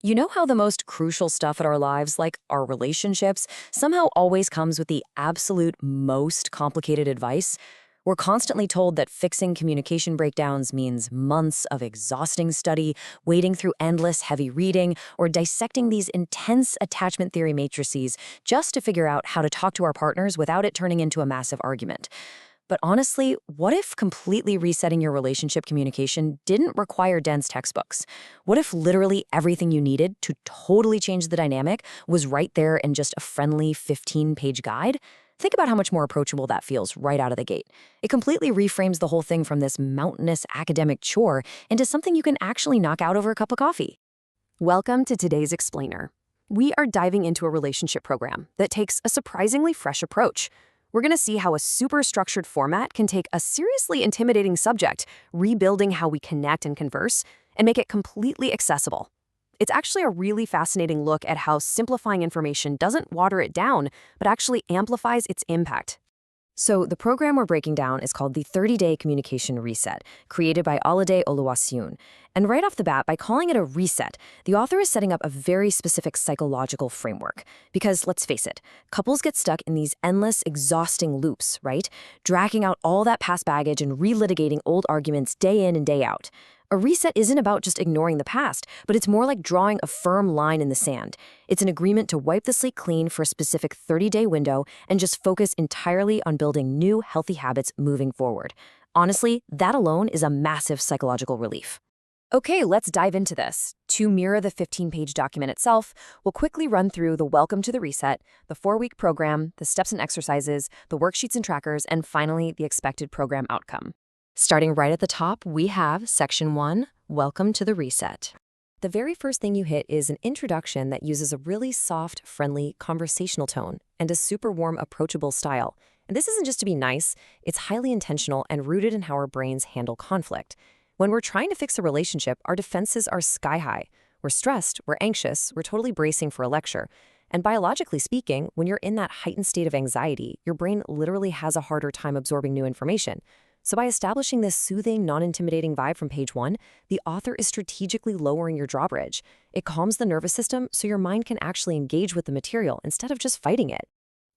You know how the most crucial stuff in our lives, like our relationships, somehow always comes with the absolute most complicated advice? We're constantly told that fixing communication breakdowns means months of exhausting study, wading through endless heavy reading, or dissecting these intense attachment theory matrices just to figure out how to talk to our partners without it turning into a massive argument. But honestly, what if completely resetting your relationship communication didn't require dense textbooks? What if literally everything you needed to totally change the dynamic was right there in just a friendly 15-page guide? Think about how much more approachable that feels right out of the gate. It completely reframes the whole thing from this mountainous academic chore into something you can actually knock out over a cup of coffee. Welcome to today's Explainer. We are diving into a relationship program that takes a surprisingly fresh approach. We're going to see how a super structured format can take a seriously intimidating subject, rebuilding how we connect and converse, and make it completely accessible. It's actually a really fascinating look at how simplifying information doesn't water it down, but actually amplifies its impact. So the program we're breaking down is called the 30-Day Communication Reset, created by Alade Oluwaseun. And right off the bat, by calling it a reset, the author is setting up a very specific psychological framework. Because let's face it, couples get stuck in these endless, exhausting loops, right? Dragging out all that past baggage and relitigating old arguments day in and day out. A reset isn't about just ignoring the past, but it's more like drawing a firm line in the sand. It's an agreement to wipe the slate clean for a specific 30-day window and just focus entirely on building new, healthy habits moving forward. Honestly, that alone is a massive psychological relief. Okay, let's dive into this. To mirror the 15-page document itself, we'll quickly run through the Welcome to the Reset, the 4-week program, the steps and exercises, the worksheets and trackers, and finally, the expected program outcome. Starting right at the top, we have Section 1, Welcome to the Reset. The very first thing you hit is an introduction that uses a really soft, friendly, conversational tone and a super warm, approachable style. And this isn't just to be nice, it's highly intentional and rooted in how our brains handle conflict. When we're trying to fix a relationship, our defenses are sky high. We're stressed, we're anxious, we're totally bracing for a lecture. And biologically speaking, when you're in that heightened state of anxiety, your brain literally has a harder time absorbing new information. So by establishing this soothing, non-intimidating vibe from page 1, the author is strategically lowering your drawbridge. It calms the nervous system so your mind can actually engage with the material instead of just fighting it.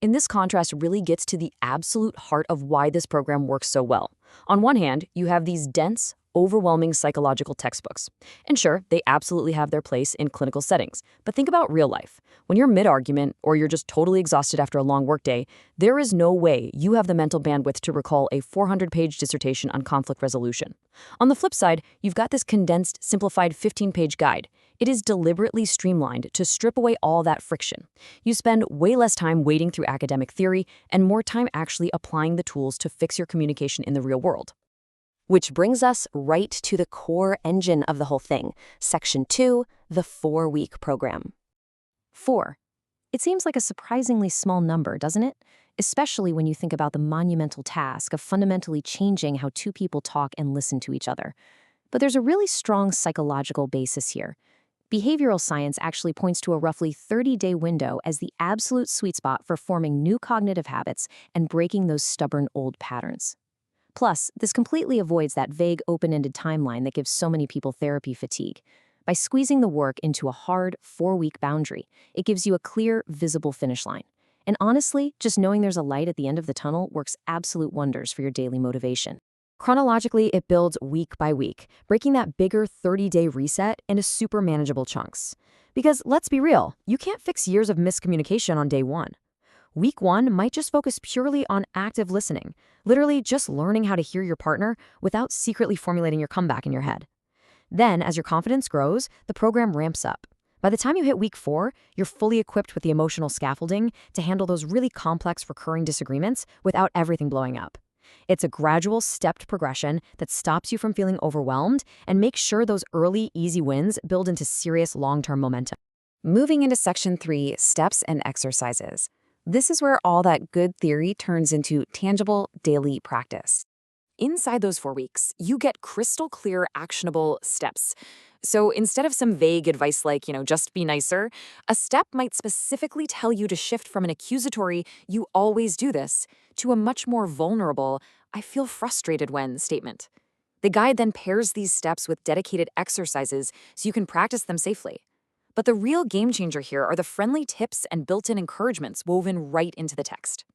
And this contrast really gets to the absolute heart of why this program works so well. On one hand, you have these dense, overwhelming psychological textbooks. And sure, they absolutely have their place in clinical settings. But think about real life. When you're mid-argument or you're just totally exhausted after a long workday, there is no way you have the mental bandwidth to recall a 400-page dissertation on conflict resolution. On the flip side, you've got this condensed, simplified 15-page guide. It is deliberately streamlined to strip away all that friction. You spend way less time wading through academic theory and more time actually applying the tools to fix your communication in the real world. Which brings us right to the core engine of the whole thing, Section 2, the 4-week program. 4. It seems like a surprisingly small number, doesn't it? Especially when you think about the monumental task of fundamentally changing how two people talk and listen to each other. But there's a really strong psychological basis here. Behavioral science actually points to a roughly 30-day window as the absolute sweet spot for forming new cognitive habits and breaking those stubborn old patterns. Plus, this completely avoids that vague, open-ended timeline that gives so many people therapy fatigue. By squeezing the work into a hard 4-week boundary, it gives you a clear, visible finish line. And honestly, just knowing there's a light at the end of the tunnel works absolute wonders for your daily motivation. Chronologically, it builds week by week, breaking that bigger 30-day reset into super manageable chunks. Because let's be real, you can't fix years of miscommunication on day 1. Week 1 might just focus purely on active listening, literally just learning how to hear your partner without secretly formulating your comeback in your head. Then, as your confidence grows, the program ramps up. By the time you hit week 4, you're fully equipped with the emotional scaffolding to handle those really complex recurring disagreements without everything blowing up. It's a gradual, stepped progression that stops you from feeling overwhelmed and makes sure those early, easy wins build into serious long-term momentum. Moving into Section 3, Steps and Exercises. This is where all that good theory turns into tangible daily practice. Inside those 4 weeks, you get crystal clear, actionable steps. So instead of some vague advice like, just be nicer, a step might specifically tell you to shift from an accusatory, you always do this, to a much more vulnerable, I feel frustrated when statement. The guide then pairs these steps with dedicated exercises so you can practice them safely. But the real game changer here are the friendly tips and built-in encouragements woven right into the text.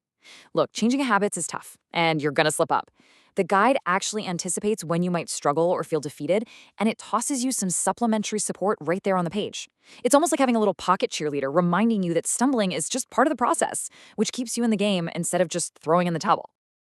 Look, changing habits is tough, and you're gonna slip up. The guide actually anticipates when you might struggle or feel defeated, and it tosses you some supplementary support right there on the page. It's almost like having a little pocket cheerleader reminding you that stumbling is just part of the process, which keeps you in the game instead of just throwing in the towel.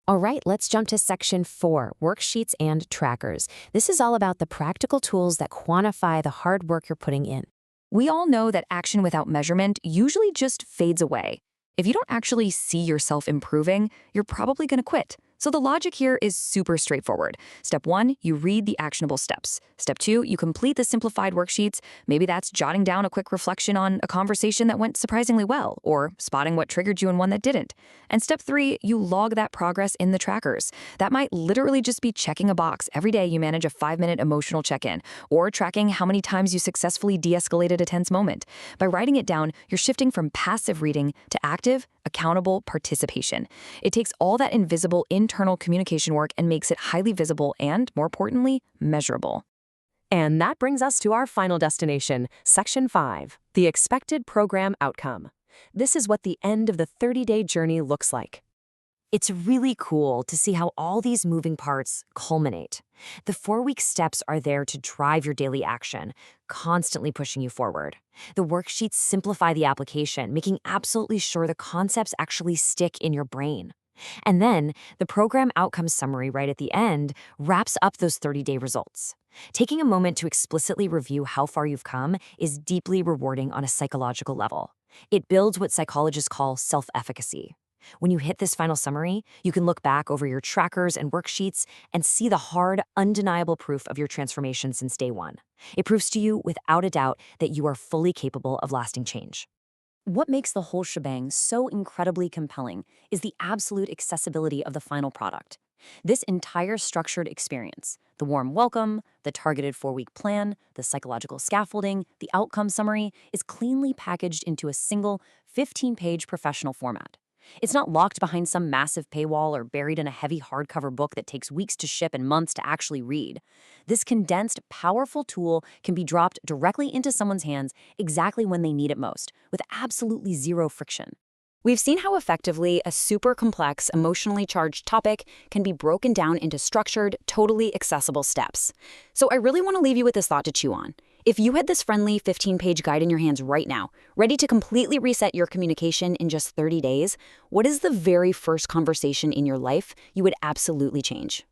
All right, let's jump to section 4, worksheets and trackers. This is all about the practical tools that quantify the hard work you're putting in. We all know that action without measurement usually just fades away. If you don't actually see yourself improving, you're probably going to quit. So the logic here is super straightforward. Step 1, you read the actionable steps. Step 2, you complete the simplified worksheets. Maybe that's jotting down a quick reflection on a conversation that went surprisingly well, or spotting what triggered you in one that didn't. And step 3, you log that progress in the trackers. That might literally just be checking a box every day you manage a 5-minute emotional check-in, or tracking how many times you successfully de-escalated a tense moment. By writing it down, you're shifting from passive reading to active, accountable participation. It takes all that invisible internal communication work and makes it highly visible and, more importantly, measurable. And that brings us to our final destination, section 5, the expected program outcome. This is what the end of the 30-day journey looks like. It's really cool to see how all these moving parts culminate. The 4-week steps are there to drive your daily action, constantly pushing you forward. The worksheets simplify the application, making absolutely sure the concepts actually stick in your brain. And then, the program outcome summary right at the end wraps up those 30-day results. Taking a moment to explicitly review how far you've come is deeply rewarding on a psychological level. It builds what psychologists call self-efficacy. When you hit this final summary, you can look back over your trackers and worksheets and see the hard, undeniable proof of your transformation since day one. It proves to you, without a doubt, that you are fully capable of lasting change. What makes the whole shebang so incredibly compelling is the absolute accessibility of the final product. This entire structured experience, the warm welcome, the targeted 4-week plan, the psychological scaffolding, the outcome summary, is cleanly packaged into a single 15-page professional format. It's not locked behind some massive paywall or buried in a heavy hardcover book that takes weeks to ship and months to actually read. This condensed, powerful tool can be dropped directly into someone's hands exactly when they need it most, with absolutely zero friction. We've seen how effectively a super complex, emotionally charged topic can be broken down into structured, totally accessible steps. So I really want to leave you with this thought to chew on. If you had this friendly 15-page guide in your hands right now, ready to completely reset your communication in just 30 days, what is the very first conversation in your life you would absolutely change?